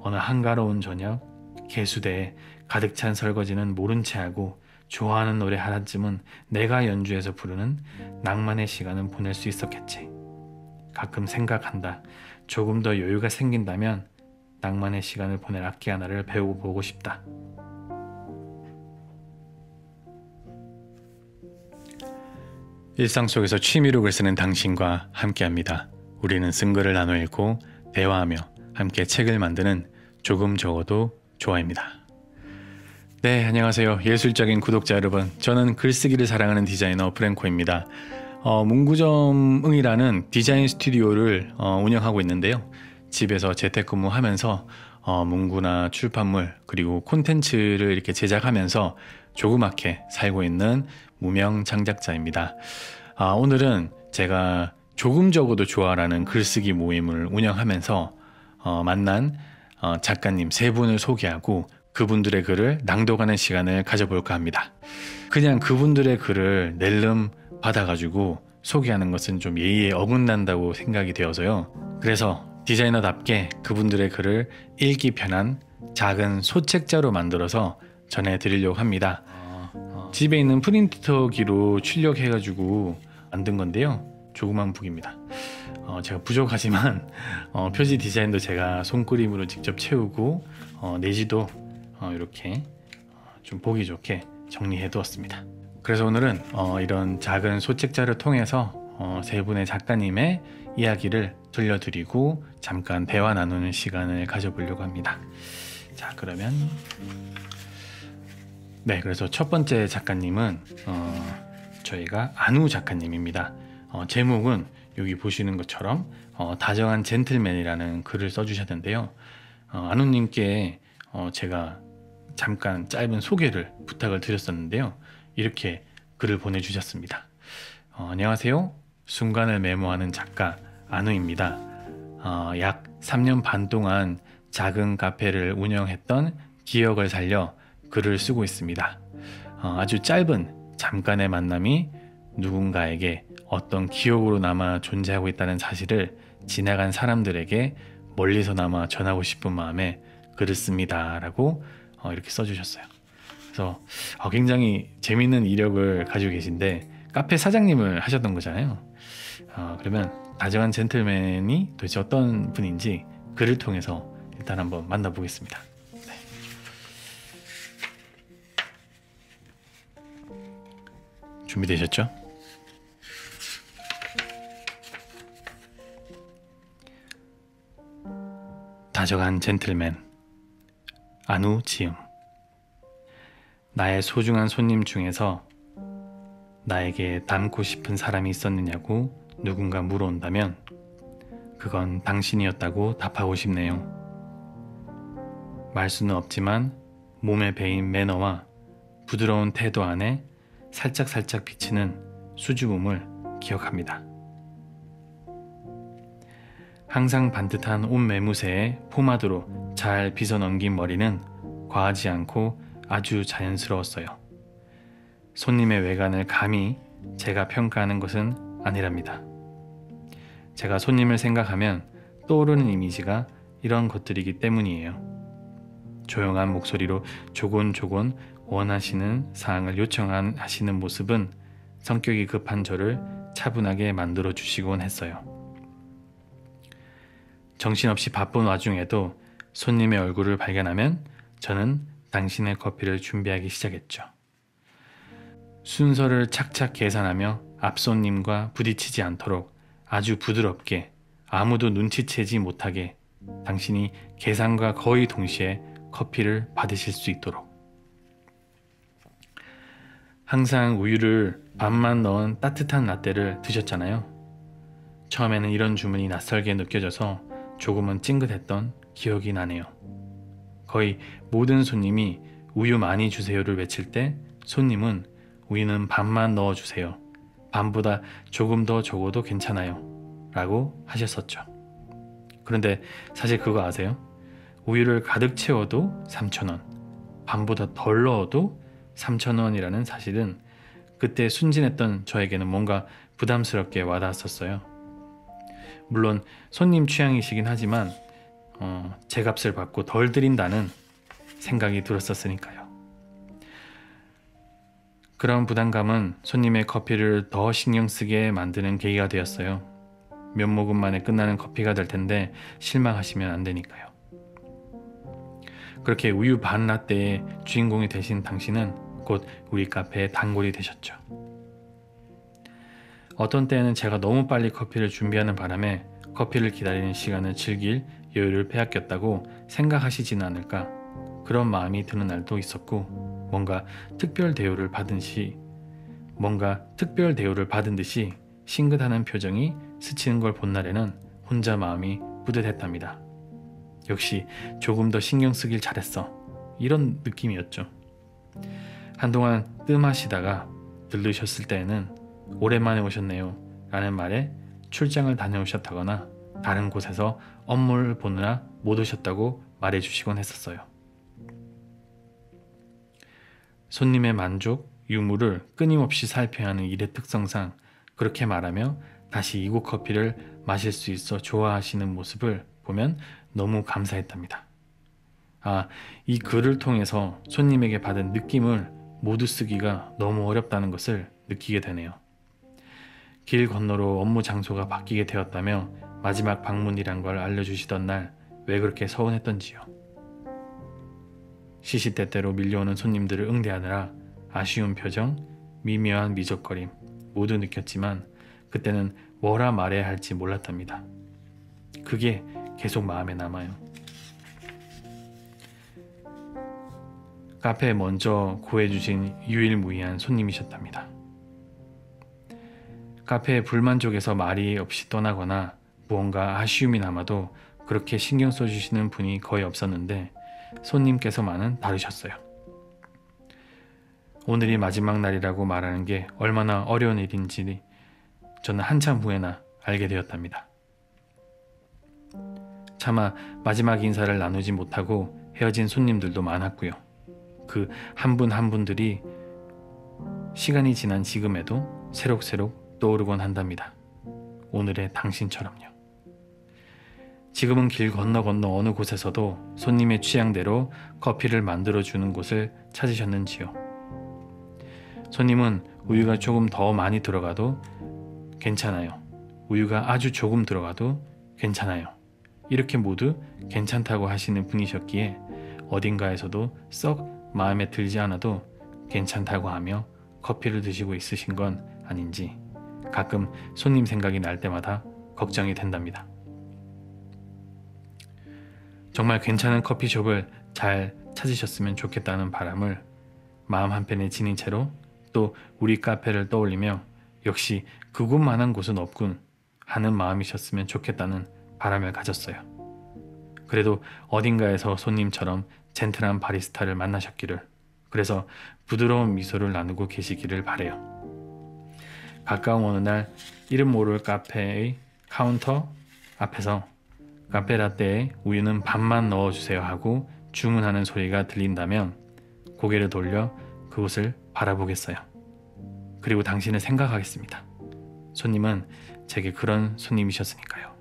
어느 한가로운 저녁 개수대에 가득 찬 설거지는 모른 채 하고 좋아하는 노래 하나쯤은 내가 연주해서 부르는 낭만의 시간은 보낼 수 있었겠지. 가끔 생각한다. 조금 더 여유가 생긴다면 낭만의 시간을 보낼 악기 하나를 배워보고 싶다. 일상 속에서 취미로 글 쓰는 당신과 함께합니다. 우리는 쓴 글을 나눠 읽고 대화하며 함께 책을 만드는 조금 적어도 좋아입니다. 네, 안녕하세요. 예술적인 구독자 여러분. 저는 글쓰기를 사랑하는 디자이너 프랭코입니다. 문구점응이라는 디자인 스튜디오를 운영하고 있는데요. 집에서 재택근무하면서 문구나 출판물 그리고 콘텐츠를 이렇게 제작하면서 조그맣게 살고 있는 무명 창작자입니다. 오늘은 제가 조금 적어도 좋아라는 글쓰기 모임을 운영하면서 만난 작가님 세 분을 소개하고 그분들의 글을 낭독하는 시간을 가져볼까 합니다. 그냥 그분들의 글을 낼름 받아가지고 소개하는 것은 좀 예의에 어긋난다고 생각이 되어서요. 그래서 디자이너답게 그분들의 글을 읽기 편한 작은 소책자로 만들어서 전해드리려고 합니다. 집에 있는 프린터기로 출력해가지고 만든 건데요. 조그만 북입니다. 제가 부족하지만 표지 디자인도 제가 손그림으로 직접 채우고 내지도 이렇게 좀 보기 좋게 정리해 두었습니다. 그래서 오늘은 이런 작은 소책자를 통해서 세 분의 작가님의 이야기를 들려드리고 잠깐 대화 나누는 시간을 가져보려고 합니다. 자, 그러면 네, 그래서 첫 번째 작가님은 저희가 안우 작가님입니다. 제목은 여기 보시는 것처럼 다정한 젠틀맨이라는 글을 써주셨는데요. 안우님께 제가 잠깐 짧은 소개를 부탁을 드렸었는데요. 이렇게 글을 보내주셨습니다. 안녕하세요. 순간을 메모하는 작가 안우입니다. 약 3년 반 동안 작은 카페를 운영했던 기억을 살려 글을 쓰고 있습니다. 아주 짧은 잠깐의 만남이 누군가에게 어떤 기억으로 남아 존재하고 있다는 사실을 지나간 사람들에게 멀리서나마 전하고 싶은 마음에 글을 씁니다 라고 이렇게 써주셨어요. 그래서 굉장히 재밌는 이력을 가지고 계신데 카페 사장님을 하셨던 거잖아요. 그러면 다정한 젠틀맨이 도대체 어떤 분인지 글을 통해서 일단 한번 만나보겠습니다. 네. 준비되셨죠? 다정한 젠틀맨 안우 지음. 나의 소중한 손님 중에서 나에게 닮고 싶은 사람이 있었느냐고 누군가 물어온다면 그건 당신이었다고 답하고 싶네요. 말수는 없지만 몸에 배인 매너와 부드러운 태도 안에 살짝살짝 비치는 수줍음을 기억합니다. 항상 반듯한 옷 매무새에 포마드로 잘 빗어 넘긴 머리는 과하지 않고 아주 자연스러웠어요. 손님의 외관을 감히 제가 평가하는 것은 아니랍니다. 제가 손님을 생각하면 떠오르는 이미지가 이런 것들이기 때문이에요. 조용한 목소리로 조곤조곤 원하시는 사항을 요청하시는 모습은 성격이 급한 저를 차분하게 만들어 주시곤 했어요. 정신없이 바쁜 와중에도 손님의 얼굴을 발견하면 저는 당신의 커피를 준비하기 시작했죠. 순서를 착착 계산하며 앞손님과 부딪히지 않도록 아주 부드럽게 아무도 눈치채지 못하게 당신이 계산과 거의 동시에 커피를 받으실 수 있도록. 항상 우유를 반만 넣은 따뜻한 라떼를 드셨잖아요. 처음에는 이런 주문이 낯설게 느껴져서 조금은 찡긋했던 기억이 나네요. 거의 모든 손님이 우유 많이 주세요를 외칠 때 손님은 우유는 반만 넣어주세요. 반보다 조금 더 적어도 괜찮아요. 라고 하셨었죠. 그런데 사실 그거 아세요? 우유를 가득 채워도 3,000원, 반보다 덜 넣어도 3,000원이라는 사실은 그때 순진했던 저에게는 뭔가 부담스럽게 와닿았었어요. 물론 손님 취향이시긴 하지만 제 값을 받고 덜 드린다는 생각이 들었었으니까요. 그런 부담감은 손님의 커피를 더 신경 쓰게 만드는 계기가 되었어요. 몇 모금 만에 끝나는 커피가 될 텐데 실망하시면 안 되니까요. 그렇게 우유 반 라떼의 주인공이 되신 당신은 곧 우리 카페의 단골이 되셨죠. 어떤 때에는 제가 너무 빨리 커피를 준비하는 바람에 커피를 기다리는 시간을 즐길 여유를 빼앗겼다고 생각하시지는 않을까, 그런 마음이 드는 날도 있었고, 뭔가 특별 대우를 받은 듯이 싱긋하는 표정이 스치는 걸 본 날에는 혼자 마음이 뿌듯했답니다. 역시 조금 더 신경 쓰길 잘했어, 이런 느낌이었죠. 한동안 뜸하시다가 들르셨을 때에는 오랜만에 오셨네요 라는 말에 출장을 다녀오셨다거나 다른 곳에서 업무를 보느라 못 오셨다고 말해주시곤 했었어요. 손님의 만족, 유무를 끊임없이 살펴야 하는 일의 특성상 그렇게 말하며 다시 이곳 커피를 마실 수 있어 좋아하시는 모습을 보면 너무 감사했답니다. 이 글을 통해서 손님에게 받은 느낌을 모두 쓰기가 너무 어렵다는 것을 느끼게 되네요. 길 건너로 업무 장소가 바뀌게 되었다며 마지막 방문이란 걸 알려주시던 날 왜 그렇게 서운했던지요. 시시때때로 밀려오는 손님들을 응대하느라 아쉬운 표정, 미묘한 미적거림 모두 느꼈지만 그때는 뭐라 말해야 할지 몰랐답니다. 그게 계속 마음에 남아요. 카페에 먼저 구해주신 유일무이한 손님이셨답니다. 카페에 불만족해서 말이 없이 떠나거나 무언가 아쉬움이 남아도 그렇게 신경 써주시는 분이 거의 없었는데 손님께서만은 다르셨어요. 오늘이 마지막 날이라고 말하는 게 얼마나 어려운 일인지 저는 한참 후에나 알게 되었답니다. 차마 마지막 인사를 나누지 못하고 헤어진 손님들도 많았고요. 그 한 분 한 분들이 시간이 지난 지금에도 새록새록 떠오르곤 한답니다. 오늘의 당신처럼요. 지금은 길 건너 어느 곳에서도 손님의 취향대로 커피를 만들어주는 곳을 찾으셨는지요. 손님은 우유가 조금 더 많이 들어가도 괜찮아요. 우유가 아주 조금 들어가도 괜찮아요. 이렇게 모두 괜찮다고 하시는 분이셨기에 어딘가에서도 썩 마음에 들지 않아도 괜찮다고 하며 커피를 드시고 있으신 건 아닌지 가끔 손님 생각이 날 때마다 걱정이 된답니다. 정말 괜찮은 커피숍을 잘 찾으셨으면 좋겠다는 바람을 마음 한편에 지닌 채로 또 우리 카페를 떠올리며 역시 그곳만한 곳은 없군 하는 마음이셨으면 좋겠다는 바람을 가졌어요. 그래도 어딘가에서 손님처럼 젠틀한 바리스타를 만나셨기를, 그래서 부드러운 미소를 나누고 계시기를 바래요. 가까운 어느 날 이름 모를 카페의 카운터 앞에서 카페라떼에 우유는 반만 넣어주세요 하고 주문하는 소리가 들린다면 고개를 돌려 그곳을 바라보겠어요. 그리고 당신을 생각하겠습니다. 손님은 제게 그런 손님이셨으니까요.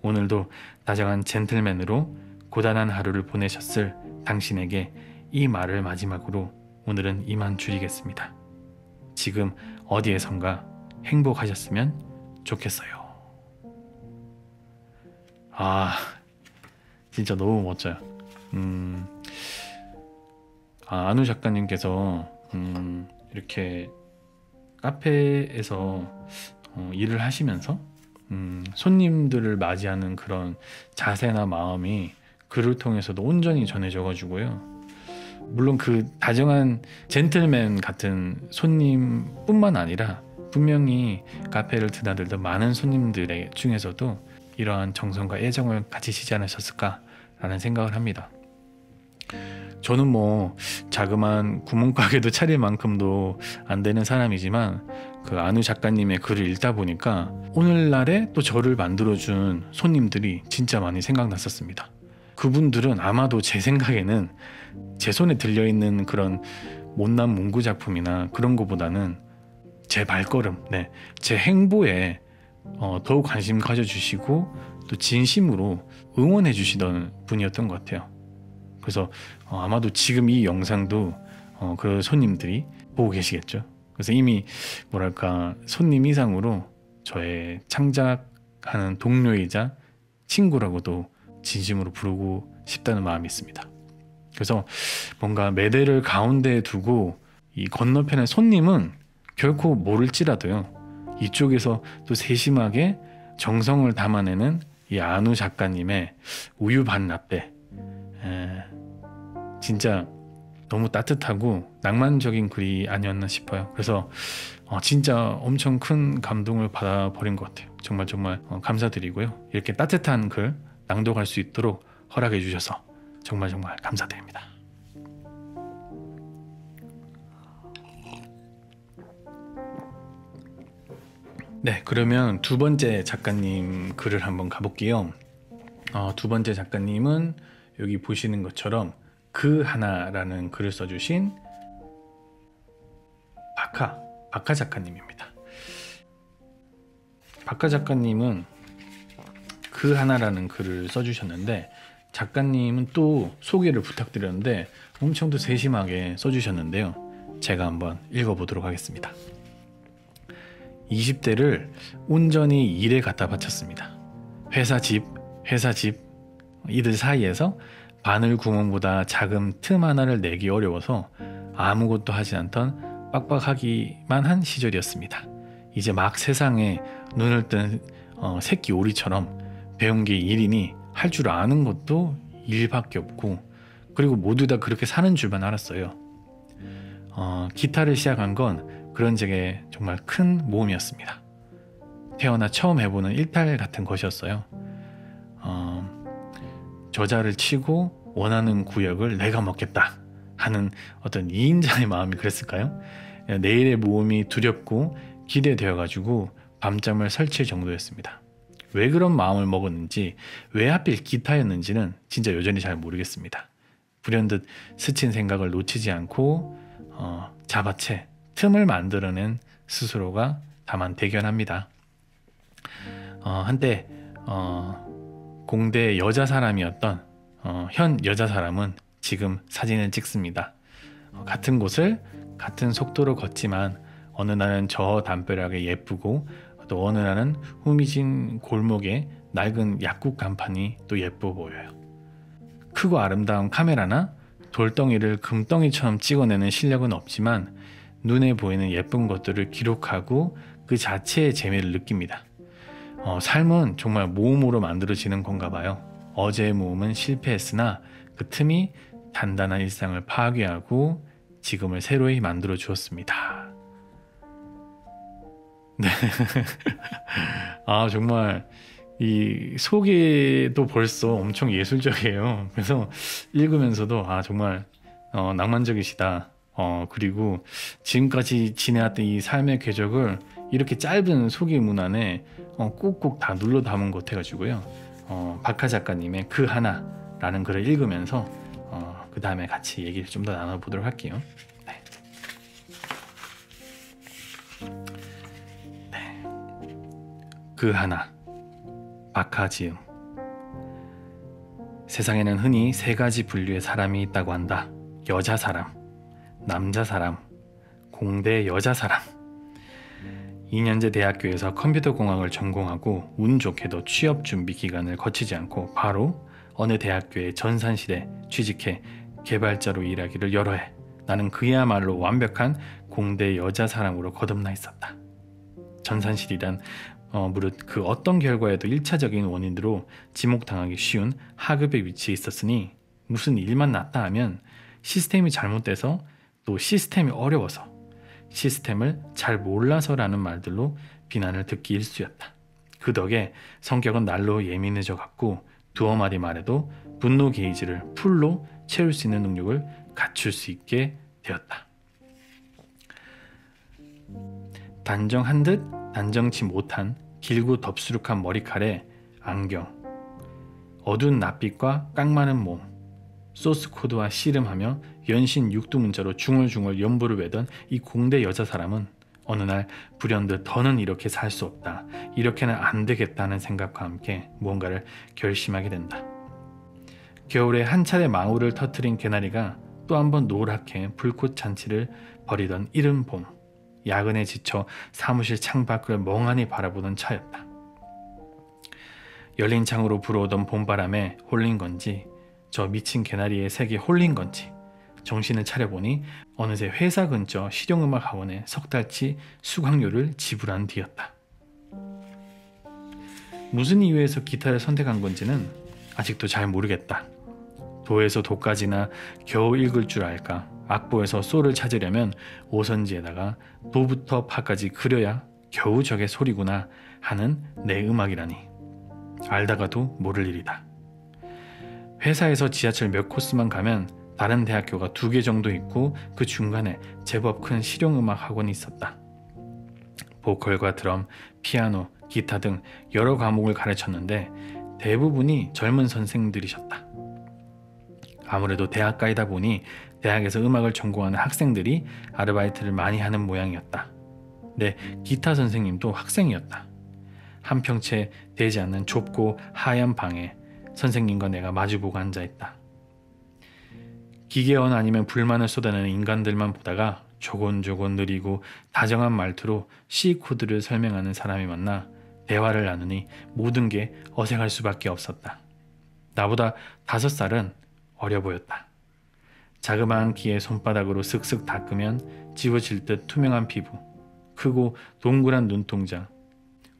오늘도 다정한 젠틀맨으로 고단한 하루를 보내셨을 당신에게 이 말을 마지막으로 오늘은 이만 줄이겠습니다. 지금 어디에선가 행복하셨으면 좋겠어요. 진짜 너무 멋져요. 안우 작가님께서 이렇게 카페에서 일을 하시면서 손님들을 맞이하는 그런 자세나 마음이 글을 통해서도 온전히 전해져가지고요. 물론 그 다정한 젠틀맨 같은 손님뿐만 아니라 분명히 카페를 드나들던 많은 손님들 중에서도 이러한 정성과 애정을 가지시지 않으셨을까라는 생각을 합니다. 저는 뭐 자그마한 구멍가게도 차릴 만큼도 안 되는 사람이지만 그 안우 작가님의 글을 읽다 보니까 오늘날에 또 저를 만들어준 손님들이 진짜 많이 생각났었습니다. 그분들은 아마도 제 생각에는 제 손에 들려있는 그런 못난 문구 작품이나 그런 거보다는 제 발걸음, 제 행보에 더욱 관심 가져주시고 또 진심으로 응원해 주시던 분이었던 것 같아요. 그래서 아마도 지금 이 영상도 그 손님들이 보고 계시겠죠. 그래서 이미 뭐랄까 손님 이상으로 저의 창작하는 동료이자 친구라고도 진심으로 부르고 싶다는 마음이 있습니다. 그래서 뭔가 매대를 가운데에 두고 이 건너편의 손님은 결코 모를지라도요, 이쪽에서 또 세심하게 정성을 담아내는 이 안우 작가님의 우유 반 라떼, 진짜 너무 따뜻하고 낭만적인 글이 아니었나 싶어요. 그래서 진짜 엄청 큰 감동을 받아버린 것 같아요. 정말 감사드리고요. 이렇게 따뜻한 글 낭독할 수 있도록 허락해 주셔서 정말 감사드립니다. 네, 그러면 두 번째 작가님 글을 한번 가볼게요. 두 번째 작가님은 여기 보시는 것처럼 그 하나라는 글을 써주신 박하 작가님입니다. 박하 작가님은 그 하나라는 글을 써주셨는데, 작가님은 또 소개를 부탁드렸는데 엄청 또 세심하게 써주셨는데요. 제가 한번 읽어보도록 하겠습니다. 20대를 온전히 일에 갖다 바쳤습니다. 회사 집 이들 사이에서 바늘 구멍보다 작은 틈 하나를 내기 어려워서 아무것도 하지 않던 빡빡하기만 한 시절이었습니다. 이제 막 세상에 눈을 뜬 새끼 오리처럼 배운 게 일이니 할 줄 아는 것도 일밖에 없고, 그리고 모두 다 그렇게 사는 줄만 알았어요. 기타를 시작한 건 그런 제게 정말 큰 모험이었습니다. 태어나 처음 해보는 일탈 같은 것이었어요. 저자를 치고 원하는 구역을 내가 먹겠다 하는 어떤 2인자의 마음이 그랬을까요? 내일의 모험이 두렵고 기대되어가지고 밤잠을 설칠 정도였습니다. 왜 그런 마음을 먹었는지, 왜 하필 기타였는지는 진짜 여전히 잘 모르겠습니다. 불현듯 스친 생각을 놓치지 않고 잡아채 틈을 만들어낸 스스로가 다만 대견합니다. 한때 공대 여자 사람이었던 현 여자 사람은 지금 사진을 찍습니다. 같은 곳을 같은 속도로 걷지만 어느 날은 저 담벼락에 예쁘고, 또 어느 날은 후미진 골목에 낡은 약국 간판이 또 예뻐 보여요. 크고 아름다운 카메라나 돌덩이를 금덩이처럼 찍어내는 실력은 없지만 눈에 보이는 예쁜 것들을 기록하고 그 자체의 재미를 느낍니다. 삶은 정말 모험으로 만들어지는 건가 봐요. 어제의 모험은 실패했으나 그 틈이 단단한 일상을 파괴하고 지금을 새로이 만들어 주었습니다. 네. 정말 이 소개도 벌써 엄청 예술적이에요. 그래서 읽으면서도 정말 낭만적이시다. 그리고 지금까지 지내왔던 이 삶의 궤적을 이렇게 짧은 소개문 안에 꼭꼭 다 눌러 담은 것 같아가지고요. 박하 작가님의 그 하나라는 글을 읽으면서 그 다음에 같이 얘기를 좀 더 나눠보도록 할게요. 그 하나, 박하지음. 세상에는 흔히 세 가지 분류의 사람이 있다고 한다. 여자 사람, 남자 사람, 공대 여자 사람. 2년제 대학교에서 컴퓨터공학을 전공하고 운 좋게도 취업 준비 기간을 거치지 않고 바로 어느 대학교의 전산실에 취직해 개발자로 일하기를 여러 해. 나는 그야말로 완벽한 공대 여자 사람으로 거듭나 있었다. 전산실이란 무릇 그 어떤 결과에도 1차적인 원인으로 지목당하기 쉬운 하급의 위치에 있었으니 무슨 일만 났다 하면 시스템이 잘못돼서, 또 시스템이 어려워서, 시스템을 잘 몰라서라는 말들로 비난을 듣기 일쑤였다. 그 덕에 성격은 날로 예민해져 갔고 두어 마디 말해도 분노 게이지를 풀로 채울 수 있는 능력을 갖출 수 있게 되었다. 단정한 듯 단정치 못한 길고 덥수룩한 머리칼에 안경, 어두운 낯빛과 깡마른 몸, 소스 코드와 씨름하며 연신 육두문자로 중얼중얼 연보를 외던 이 공대 여자 사람은 어느 날 불현듯 더는 이렇게 살 수 없다. 이렇게는 안 되겠다는 생각과 함께 무언가를 결심하게 된다. 겨울에 한 차례 망우를 터뜨린 개나리가 또 한 번 노랗게 불꽃 잔치를 벌이던 이른 봄, 야근에 지쳐 사무실 창밖을 멍하니 바라보던 차였다. 열린 창으로 불어오던 봄바람에 홀린 건지 저 미친 개나리의 색에 홀린 건지 정신을 차려보니 어느새 회사 근처 실용음악학원에 석 달치 수강료를 지불한 뒤였다. 무슨 이유에서 기타를 선택한 건지는 아직도 잘 모르겠다. 도에서 도까지나 겨우 읽을 줄 알까. 악보에서 소를 찾으려면 오선지에다가 도부터 파까지 그려야 겨우 저게 소리구나 하는 내 음악이라니. 알다가도 모를 일이다. 회사에서 지하철 몇 코스만 가면 다른 대학교가 2개 정도 있고 그 중간에 제법 큰 실용음악 학원이 있었다. 보컬과 드럼, 피아노, 기타 등 여러 과목을 가르쳤는데 대부분이 젊은 선생들이셨다. 아무래도 대학가이다 보니 대학에서 음악을 전공하는 학생들이 아르바이트를 많이 하는 모양이었다. 내 기타 선생님도 학생이었다. 한평채 되지 않는 좁고 하얀 방에 선생님과 내가 마주보고 앉아있다. 기계언 아니면 불만을 쏟아내는 인간들만 보다가 조곤조곤 느리고 다정한 말투로 C 코드를 설명하는 사람이 만나 대화를 나누니 모든 게 어색할 수밖에 없었다. 나보다 5살은 어려 보였다. 자그마한 키에 손바닥으로 슥슥 닦으면 지워질 듯 투명한 피부, 크고 동그란 눈동자,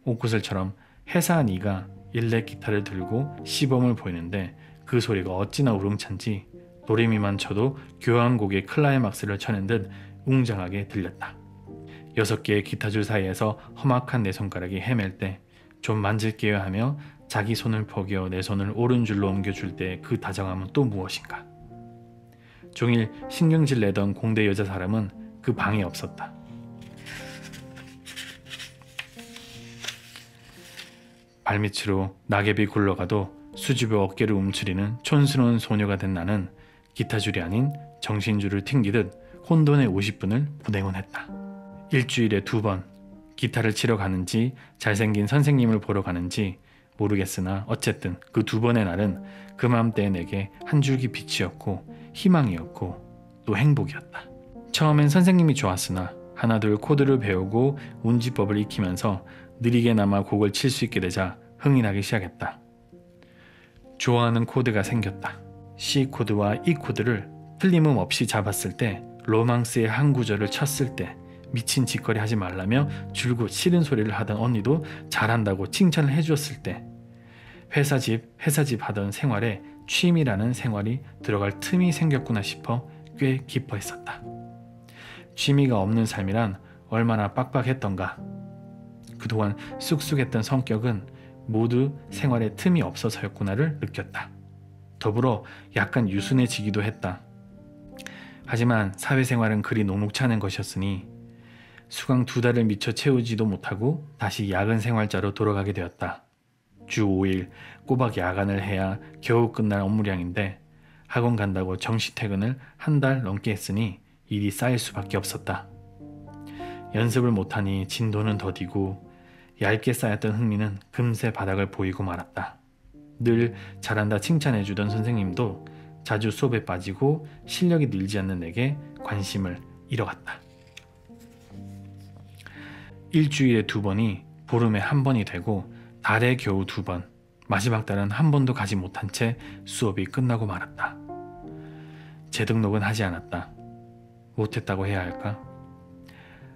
옥구슬처럼 해사한 이가 일렉 기타를 들고 시범을 보이는데 그 소리가 어찌나 우렁찬지 도레미만 쳐도 교향곡의 클라이막스를 쳐낸 듯 웅장하게 들렸다. 6개의 기타줄 사이에서 험악한 내 손가락이 헤맬 때 좀 만질게요 하며 자기 손을 포겨 내 손을 오른줄로 옮겨줄 때 그 다정함은 또 무엇인가. 종일 신경질 내던 공대 여자 사람은 그 방에 없었다. 발밑으로 낙엽이 굴러가도 수줍어 어깨를 움츠리는 촌스러운 소녀가 된 나는 기타줄이 아닌 정신줄을 튕기듯 혼돈의 50분을 보내곤 했다. 일주일에 2번 기타를 치러 가는지 잘생긴 선생님을 보러 가는지 모르겠으나 어쨌든 그 2번의 날은 그 맘때의 내게 한 줄기 빛이었고 희망이었고 또 행복이었다. 처음엔 선생님이 좋았으나 하나둘 코드를 배우고 운지법을 익히면서 느리게나마 곡을 칠 수 있게 되자 흥이 나기 시작했다. 좋아하는 코드가 생겼다. C 코드와 E 코드를 틀림음 없이 잡았을 때, 로망스의 한 구절을 쳤을 때, 미친 짓거리 하지 말라며 줄곧 싫은 소리를 하던 언니도 잘한다고 칭찬을 해주었을 때, 회사 집 하던 생활에 취미라는 생활이 들어갈 틈이 생겼구나 싶어 꽤 기뻐했었다. 취미가 없는 삶이란 얼마나 빡빡했던가. 그동안 쑥쑥했던 성격은 모두 생활에 틈이 없어서였구나를 느꼈다. 더불어 약간 유순해지기도 했다. 하지만 사회생활은 그리 녹록치 않은 것이었으니 수강 2달을 미처 채우지도 못하고 다시 야근 생활자로 돌아가게 되었다. 주 5일 꼬박 야간을 해야 겨우 끝날 업무량인데 학원 간다고 정시 퇴근을 한 달 넘게 했으니 일이 쌓일 수밖에 없었다. 연습을 못하니 진도는 더디고 얇게 쌓였던 흥미는 금세 바닥을 보이고 말았다. 늘 잘한다 칭찬해주던 선생님도 자주 수업에 빠지고 실력이 늘지 않는 내게 관심을 잃어갔다. 일주일에 2번이 보름에 1번이 되고 달에 겨우 2번, 마지막 달은 한 번도 가지 못한 채 수업이 끝나고 말았다. 재등록은 하지 않았다. 못했다고 해야 할까?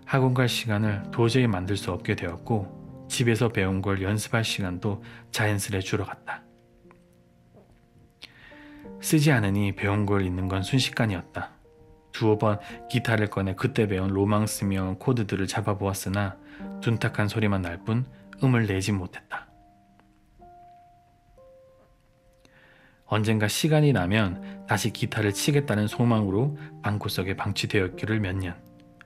학원 갈 시간을 도저히 만들 수 없게 되었고 집에서 배운 걸 연습할 시간도 자연스레 줄어갔다. 쓰지 않으니 배운 걸 잊는 건 순식간이었다. 2번 기타를 꺼내 그때 배운 로망스며 코드들을 잡아보았으나 둔탁한 소리만 날 뿐 음을 내지 못했다. 언젠가 시간이 나면 다시 기타를 치겠다는 소망으로 방구석에 방치되었기를 몇 년.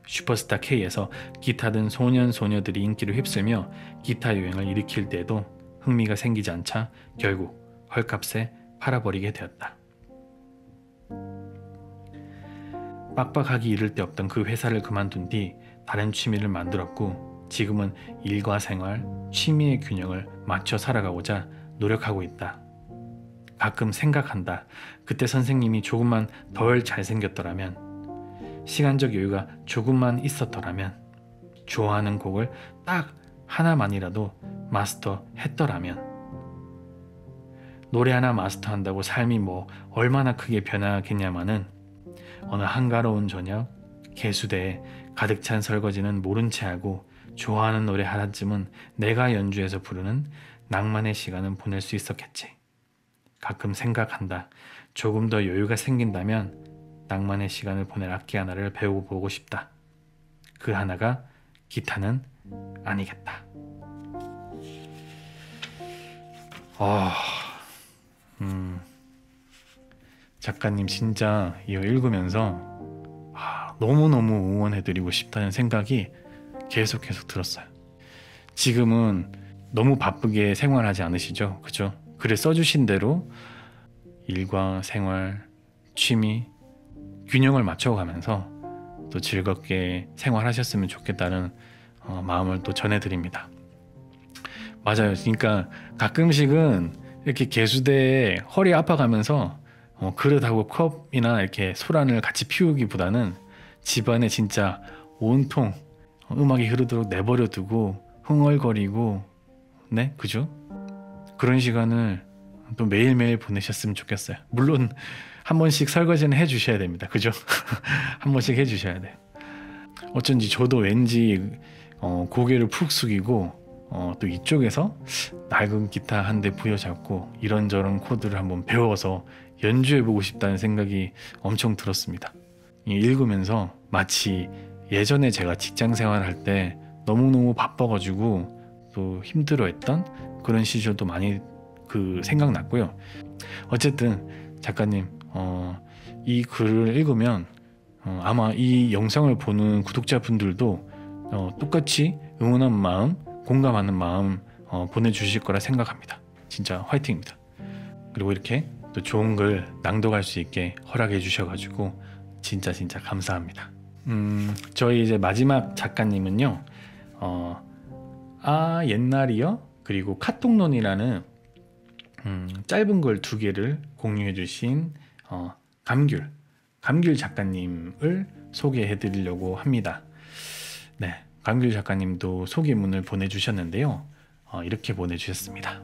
슈퍼스타 K에서 기타 든 소년 소녀들이 인기를 휩쓸며 기타 유행을 일으킬 때에도 흥미가 생기지 않자 결국 헐값에 팔아버리게 되었다. 빡빡하기 이를 데 없던 그 회사를 그만둔 뒤 다른 취미를 만들었고 지금은 일과 생활, 취미의 균형을 맞춰 살아가고자 노력하고 있다. 가끔 생각한다. 그때 선생님이 조금만 덜 잘생겼더라면, 시간적 여유가 조금만 있었더라면, 좋아하는 곡을 딱 하나만이라도 마스터했더라면. 노래 하나 마스터한다고 삶이 뭐 얼마나 크게 변하겠냐마는 어느 한가로운 저녁 개수대에 가득 찬 설거지는 모른 채 하고 좋아하는 노래 하나쯤은 내가 연주해서 부르는 낭만의 시간은 보낼 수 있었겠지. 가끔 생각한다. 조금 더 여유가 생긴다면 낭만의 시간을 보낼 악기 하나를 배워보고 싶다. 그 하나가 기타는 아니겠다. 작가님 진짜 이거 읽으면서 너무너무 응원해드리고 싶다는 생각이 계속 들었어요. 지금은 너무 바쁘게 생활하지 않으시죠? 그죠? 글을 써주신 대로 일과 생활, 취미, 균형을 맞춰가면서 또 즐겁게 생활하셨으면 좋겠다는 마음을 또 전해드립니다. 맞아요. 그러니까 가끔씩은 이렇게 개수대에 허리 아파가면서 그릇하고 컵이나 이렇게 소란을 같이 피우기보다는 집안에 진짜 온통 음악이 흐르도록 내버려 두고 흥얼거리고, 네, 그죠? 그런 시간을 또 매일매일 보내셨으면 좋겠어요. 물론 한 번씩 설거지는 해주셔야 됩니다. 그죠? 한 번씩 해주셔야 돼. 어쩐지 저도 왠지 고개를 푹 숙이고 또 이쪽에서 낡은 기타 한 대 부여잡고 이런저런 코드를 한번 배워서 연주해보고 싶다는 생각이 엄청 들었습니다. 읽으면서 마치 예전에 제가 직장 생활할 때 너무너무 바빠가지고 또 힘들어했던 그런 시절도 많이 생각났고요. 어쨌든 작가님 이 글을 읽으면 아마 이 영상을 보는 구독자분들도 똑같이 응원하는 마음, 공감하는 마음 보내주실 거라 생각합니다. 진짜 화이팅입니다. 그리고 이렇게 또 좋은 글 낭독할 수 있게 허락해 주셔가지고 진짜 감사합니다. 저희 이제 마지막 작가님은요, 옛날이요, 그리고 카톡론이라는 짧은 글 2개를 공유해 주신 감귤 작가님을 소개해 드리려고 합니다. 네, 감귤 작가님도 소개문을 보내주셨는데요. 이렇게 보내주셨습니다.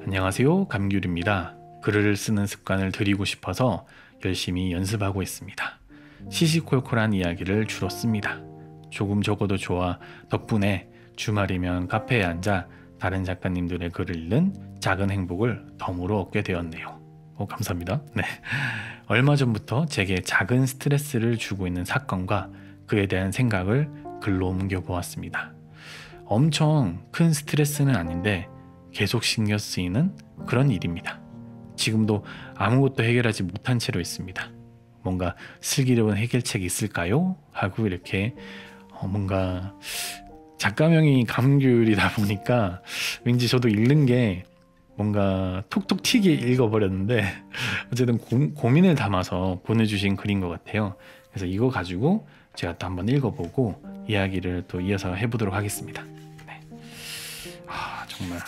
안녕하세요, 감귤입니다. 글을 쓰는 습관을 들이고 싶어서 열심히 연습하고 있습니다. 시시콜콜한 이야기를 주로 씁니다. 조금 적어도 좋아 덕분에 주말이면 카페에 앉아 다른 작가님들의 글을 읽는 작은 행복을 덤으로 얻게 되었네요. 감사합니다. 네. 얼마 전부터 제게 작은 스트레스를 주고 있는 사건과 그에 대한 생각을 글로 옮겨보았습니다. 엄청 큰 스트레스는 아닌데 계속 신경 쓰이는 그런 일입니다. 지금도 아무것도 해결하지 못한 채로 있습니다. 뭔가 슬기로운 해결책이 있을까요? 하고 이렇게 뭔가 작가명이 감귤이다 보니까 왠지 저도 읽는 게 뭔가 톡톡 튀게 읽어버렸는데 어쨌든 고민을 담아서 보내주신 글인 것 같아요. 그래서 이거 가지고 제가 또 한번 읽어보고 이야기를 또 이어서 해보도록 하겠습니다. 네. 정말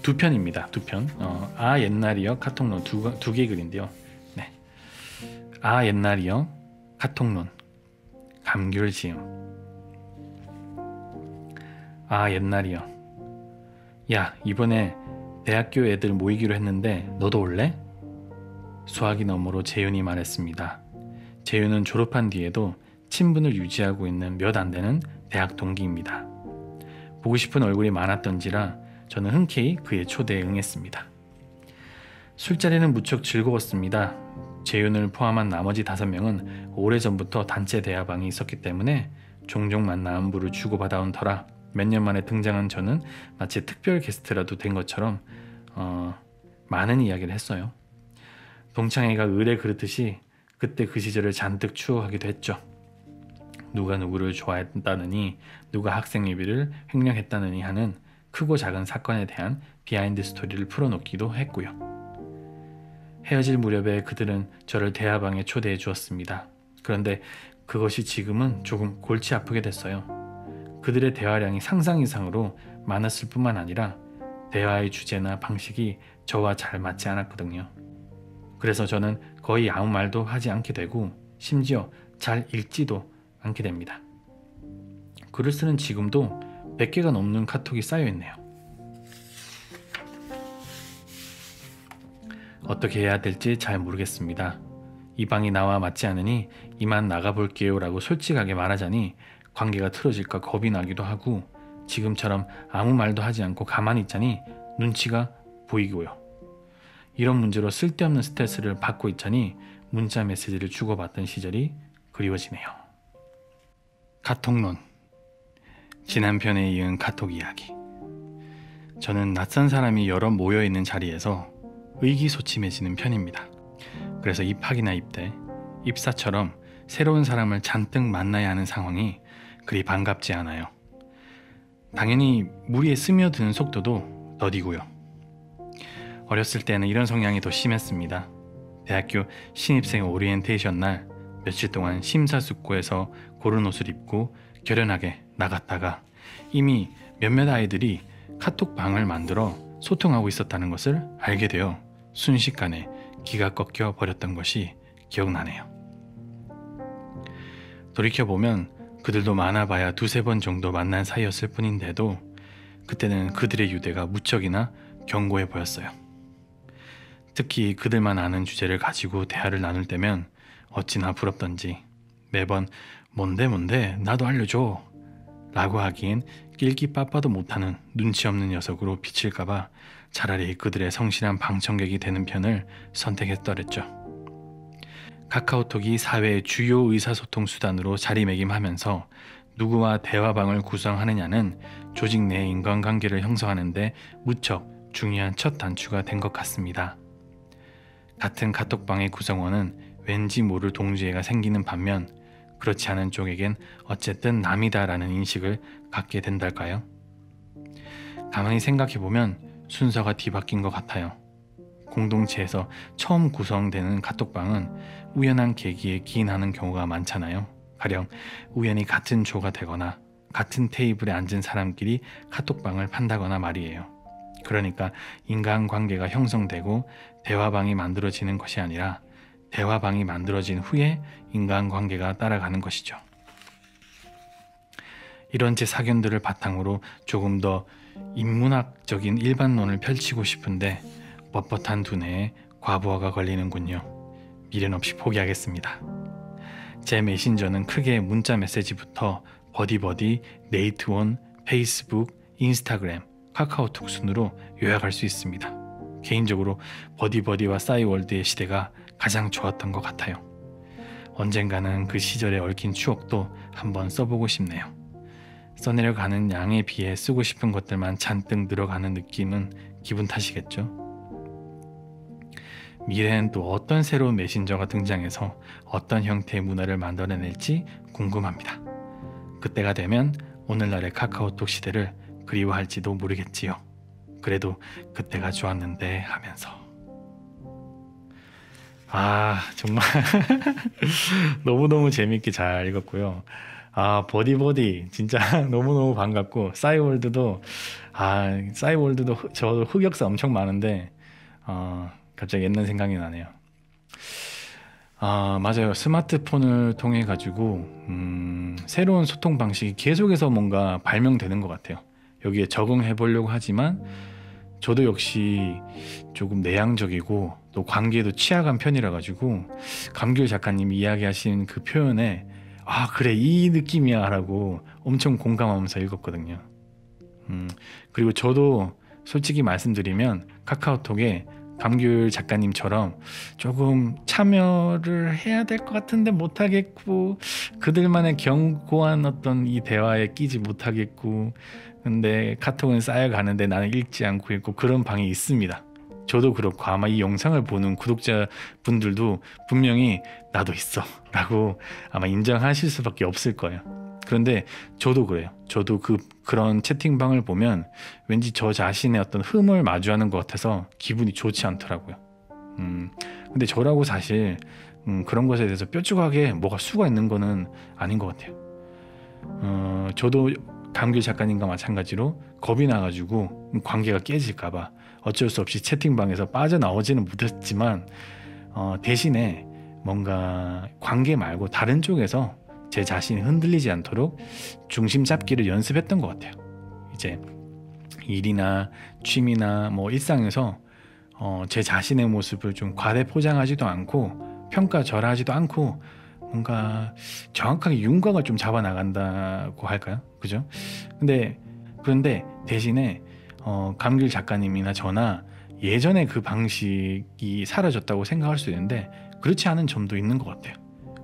2편입니다. 2편. 옛날이요 카톡론 2개 글인데요. 네. 옛날이요 카톡론 감귤지음. 옛날이요. 야, 이번에 대학교 애들 모이기로 했는데 너도 올래? 수학이 너머로 재윤이 말했습니다. 재윤은 졸업한 뒤에도 친분을 유지하고 있는 몇 안 되는 대학 동기입니다. 보고 싶은 얼굴이 많았던지라 저는 흔쾌히 그의 초대에 응했습니다. 술자리는 무척 즐거웠습니다. 재윤을 포함한 나머지 5명은 오래전부터 단체 대화방이 있었기 때문에 종종 만나 안부를 주고받아온 터라 몇 년 만에 등장한 저는 마치 특별 게스트라도 된 것처럼 많은 이야기를 했어요. 동창회가 을에 그렇듯이 그때 그 시절을 잔뜩 추억하기도 했죠. 누가 누구를 좋아했다느니 누가 학생 예비를 횡령했다느니 하는 크고 작은 사건에 대한 비하인드 스토리를 풀어놓기도 했고요. 헤어질 무렵에 그들은 저를 대화방에 초대해 주었습니다. 그런데 그것이 지금은 조금 골치 아프게 됐어요. 그들의 대화량이 상상 이상으로 많았을 뿐만 아니라 대화의 주제나 방식이 저와 잘 맞지 않았거든요. 그래서 저는 거의 아무 말도 하지 않게 되고 심지어 잘 읽지도 않게 됩니다. 글을 쓰는 지금도 100개가 넘는 카톡이 쌓여있네요. 어떻게 해야 될지 잘 모르겠습니다. 이 방이 나와 맞지 않으니 이만 나가볼게요 라고 솔직하게 말하자니 관계가 틀어질까 겁이 나기도 하고 지금처럼 아무 말도 하지 않고 가만히 있자니 눈치가 보이고요. 이런 문제로 쓸데없는 스트레스를 받고 있자니 문자 메시지를 주고받던 시절이 그리워지네요. 카톡론. 지난 편에 이은 카톡 이야기. 저는 낯선 사람이 여러 모여있는 자리에서 의기소침해지는 편입니다. 그래서 입학이나 입대, 입사처럼 새로운 사람을 잔뜩 만나야 하는 상황이 그리 반갑지 않아요. 당연히 무리에 스며드는 속도도 더디고요. 어렸을 때는 이런 성향이 더 심했습니다. 대학교 신입생 오리엔테이션 날 며칠 동안 심사숙고해서 고른 옷을 입고 결연하게 나갔다가 이미 몇몇 아이들이 카톡방을 만들어 소통하고 있었다는 것을 알게 되어 순식간에 기가 꺾여 버렸던 것이 기억나네요. 돌이켜보면 그들도 많아봐야 두세 번 정도 만난 사이였을 뿐인데도 그때는 그들의 유대가 무척이나 견고해 보였어요. 특히 그들만 아는 주제를 가지고 대화를 나눌 때면 어찌나 부럽던지 매번 뭔데 나도 알려줘 라고 하기엔 낄끼빠빠도 못하는 눈치 없는 녀석으로 비칠까봐 차라리 그들의 성실한 방청객이 되는 편을 선택했더랬죠. 카카오톡이 사회의 주요 의사소통 수단으로 자리매김하면서 누구와 대화방을 구성하느냐는 조직 내 인간관계를 형성하는 데 무척 중요한 첫 단추가 된 것 같습니다. 같은 카톡방의 구성원은 왠지 모를 동지애가 생기는 반면 그렇지 않은 쪽에겐 어쨌든 남이다라는 인식을 갖게 된달까요? 가만히 생각해보면 순서가 뒤바뀐 것 같아요. 공동체에서 처음 구성되는 카톡방은 우연한 계기에 기인하는 경우가 많잖아요. 가령 우연히 같은 조가 되거나 같은 테이블에 앉은 사람끼리 카톡방을 판다거나 말이에요. 그러니까 인간관계가 형성되고 대화방이 만들어지는 것이 아니라 대화방이 만들어진 후에 인간관계가 따라가는 것이죠. 이런 제 사견들을 바탕으로 조금 더 인문학적인 일반론을 펼치고 싶은데 뻣뻣한 두뇌에 과부하가 걸리는군요. 미련 없이 포기하겠습니다. 제 메신저는 크게 문자 메시지부터 버디버디, 네이트원, 페이스북, 인스타그램, 카카오톡 순으로 요약할 수 있습니다. 개인적으로 버디버디와 싸이월드의 시대가 가장 좋았던 것 같아요. 언젠가는 그 시절에 얽힌 추억도 한번 써보고 싶네요. 써내려가는 양에 비해 쓰고 싶은 것들만 잔뜩 늘어가는 느낌은 기분 탓이겠죠. 미래엔 또 어떤 새로운 메신저가 등장해서 어떤 형태의 문화를 만들어낼지 궁금합니다. 그때가 되면 오늘날의 카카오톡 시대를 그리워할지도 모르겠지요. 그래도 그때가 좋았는데 하면서 정말 너무너무 재밌게 잘 읽었고요. 버디버디 진짜 너무너무 반갑고 싸이월드도 저도 흑역사 엄청 많은데 갑자기 옛날 생각이 나네요. 맞아요. 스마트폰을 통해 가지고 새로운 소통 방식이 계속해서 뭔가 발명되는 것 같아요. 여기에 적응해 보려고 하지만 저도 역시 조금 내향적이고 또 관계에도 취약한 편이라 가지고 감귤 작가님이 이야기하신 그 표현에 그래 이 느낌이야 라고 엄청 공감하면서 읽었거든요. 그리고 저도 솔직히 말씀드리면 카카오톡에 감귤 작가님처럼 조금 참여를 해야 될 것 같은데 못하겠고 그들만의 견고한 어떤 이 대화에 끼지 못하겠고 근데 카톡은 쌓여가는데 나는 읽지 않고 있고 그런 방이 있습니다. 저도 그렇고 아마 이 영상을 보는 구독자분들도 분명히 나도 있어 라고 아마 인정하실 수밖에 없을 거예요. 그런데 저도 그래요. 저도 그런 채팅방을 보면 왠지 저 자신의 어떤 흠을 마주하는 것 같아서 기분이 좋지 않더라고요. 근데 저라고 사실 그런 것에 대해서 뾰족하게 뭐가 수가 있는 거는 아닌 것 같아요. 저도 감귤 작가님과 마찬가지로 겁이 나가지고 관계가 깨질까봐 어쩔 수 없이 채팅방에서 빠져나오지는 못했지만 대신에 뭔가 관계 말고 다른 쪽에서 제 자신이 흔들리지 않도록 중심 잡기를 연습했던 것 같아요. 이제 일이나 취미나 뭐 일상에서 제 자신의 모습을 좀 과대 포장하지도 않고 평가절하지도 않고 뭔가 정확하게 윤곽을 좀 잡아 나간다고 할까요? 그죠? 그런데 대신에 감귤 작가님이나 저나 예전에 그 방식이 사라졌다고 생각할 수 있는데 그렇지 않은 점도 있는 것 같아요.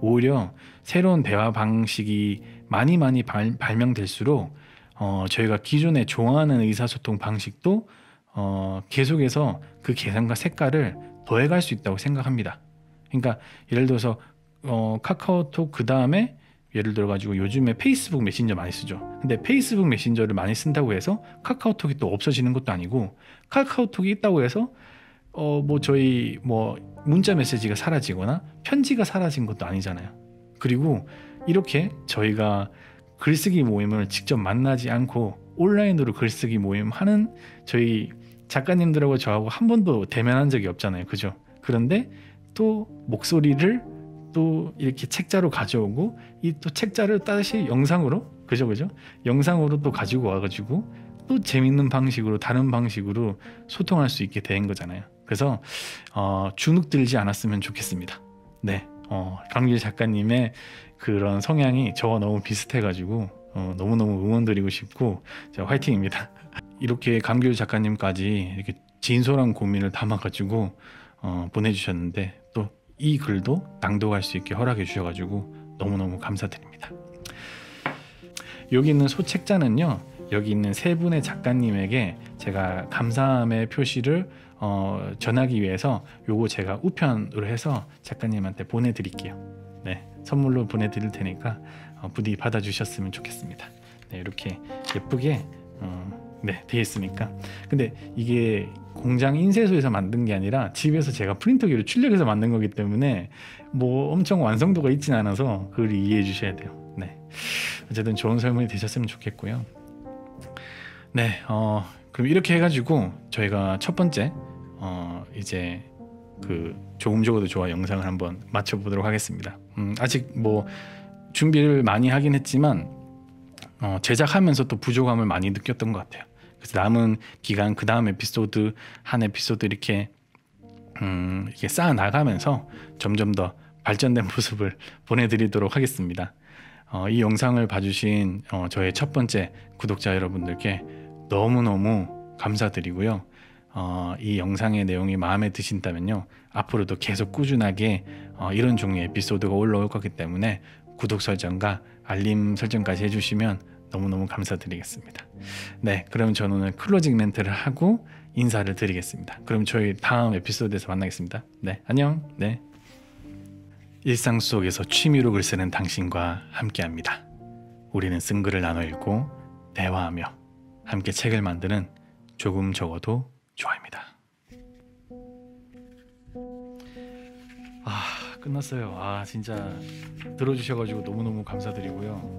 오히려 새로운 대화 방식이 많이 발명될수록 저희가 기존에 좋아하는 의사소통 방식도 계속해서 그 개성과 색깔을 더해갈 수 있다고 생각합니다. 그러니까 예를 들어서 카카오톡 그 다음에 예를 들어 가지고 요즘에 페이스북 메신저 많이 쓰죠. 근데 페이스북 메신저를 많이 쓴다고 해서 카카오톡이 또 없어지는 것도 아니고 카카오톡이 있다고 해서 뭐 저희 뭐 문자 메시지가 사라지거나 편지가 사라진 것도 아니잖아요. 그리고 이렇게 저희가 글쓰기 모임을 직접 만나지 않고 온라인으로 글쓰기 모임 하는 저희 작가님들하고 저하고 한 번도 대면한 적이 없잖아요. 그죠? 그런데 또 목소리를 또 이렇게 책자로 가져오고 이 또 책자를 다시 영상으로 그죠? 영상으로 또 가지고 와가지고 또 재밌는 방식으로 다른 방식으로 소통할 수 있게 된 거잖아요. 그래서 주눅 들지 않았으면 좋겠습니다. 네, 감귤 작가님의 그런 성향이 저와 너무 비슷해가지고 너무너무 응원드리고 싶고 자, 화이팅입니다. 이렇게 감귤 작가님까지 이렇게 진솔한 고민을 담아가지고 보내주셨는데 또 이 글도 낭독할 수 있게 허락해 주셔가지고 너무너무 감사드립니다. 여기 있는 소책자는요, 여기 있는 세 분의 작가님에게 제가 감사함의 표시를 전하기 위해서 요거 제가 우편으로 해서 작가님한테 보내드릴게요. 네, 선물로 보내드릴 테니까 부디 받아주셨으면 좋겠습니다. 네, 이렇게 예쁘게 네, 되어 있으니까. 근데 이게 공장 인쇄소에서 만든 게 아니라 집에서 제가 프린터기로 출력해서 만든 거기 때문에 뭐 엄청 완성도가 있진 않아서 그걸 이해해 주셔야 돼요. 네, 어쨌든 좋은 설문이 되셨으면 좋겠고요. 네, 그럼 이렇게 해가지고 저희가 첫 번째 이제 그 조금 적어도 좋아 영상을 한번 맞춰보도록 하겠습니다. 아직 뭐 준비를 많이 하긴 했지만 제작하면서 또 부족함을 많이 느꼈던 것 같아요. 그래서 남은 기간 그 다음 에피소드 한 에피소드 이렇게 쌓아 나가면서 점점 더 발전된 모습을 보내드리도록 하겠습니다. 이 영상을 봐주신 저의 첫 번째 구독자 여러분들께 너무너무 감사드리고요. 이 영상의 내용이 마음에 드신다면요, 앞으로도 계속 꾸준하게 이런 종류의 에피소드가 올라올 거기 때문에 구독 설정과 알림 설정까지 해주시면 너무너무 감사드리겠습니다. 네, 그럼 저는 오늘 클로징 멘트를 하고 인사를 드리겠습니다. 그럼 저희 다음 에피소드에서 만나겠습니다. 네, 안녕. 네. 일상 속에서 취미로 글 쓰는 당신과 함께합니다. 우리는 쓴 글을 나눠 읽고 대화하며 함께 책을 만드는 조금 적어도 좋아입니다. 끝났어요. 진짜 들어주셔가지고 너무너무 감사드리고요.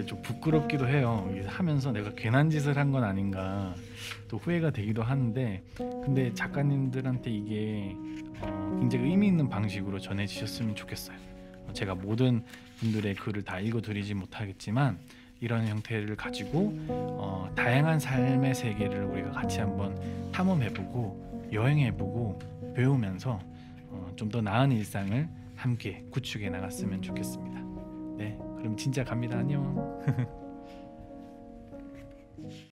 좀 부끄럽기도 해요. 하면서 내가 괜한 짓을 한 건 아닌가 또 후회가 되기도 하는데, 근데 작가님들한테 이게 굉장히 의미 있는 방식으로 전해지셨으면 좋겠어요. 제가 모든 분들의 글을 다 읽어드리지 못하겠지만 이런 형태를 가지고 다양한 삶의 세계를 우리가 같이 한번 탐험해보고 여행해보고 배우면서 좀 더 나은 일상을 함께 구축해 나갔으면 좋겠습니다. 네, 그럼 진짜 갑니다. 안녕.